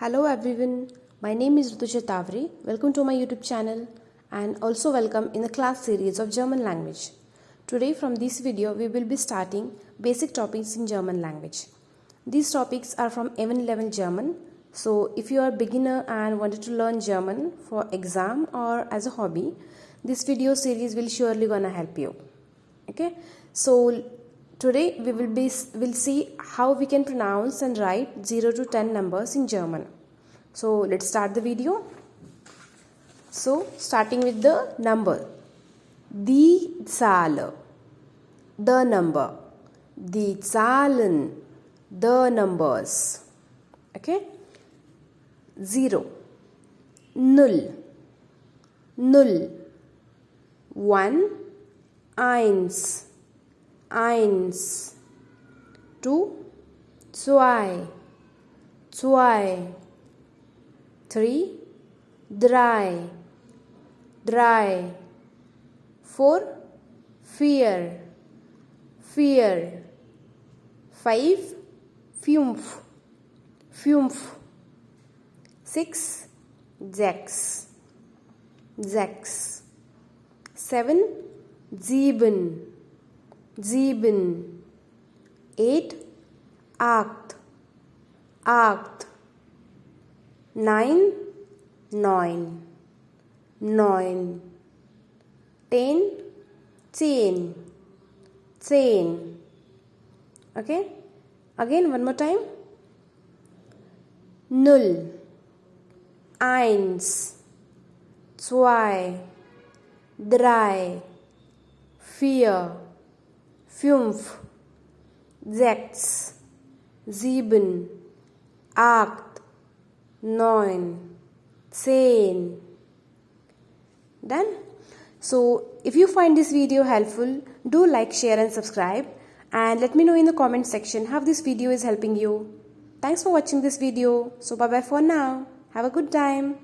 Hello everyone, my name is Rutusha Tavri. Welcome to my YouTube channel and also welcome in the class series of German language. Today from this video we will be starting basic topics in German language. These topics are from A1 level German. So if you are a beginner and wanted to learn German for exam or as a hobby, this video series will surely gonna help you. Okay, so today we will see how we can pronounce and write 0 to 10 numbers in German. So let's start the video. So starting with the number. Die Zahl, the number. Die Zahlen, the numbers. Okay. 0, Null, Null. 1, Eins, Eins. 2, Zwei, Zwei. 3, Drei, Drei. 4, Vier, Vier. 5, Fünf, Fünf. 6, Sechs, Sechs. 7, Sieben, Sieben. 8, Acht, Acht. 9, Neun, Neun. 10, Zehn, Zehn. Okay, again one more time. Null, Eins, Zwei, Drei, Vier, Fünf, Sechs, Sieben, Acht, Neun, Zehn. Done? So if you find this video helpful, do like, share and subscribe, and let me know in the comment section how this video is helping you. Thanks for watching this video. So bye bye for now. Have a good time.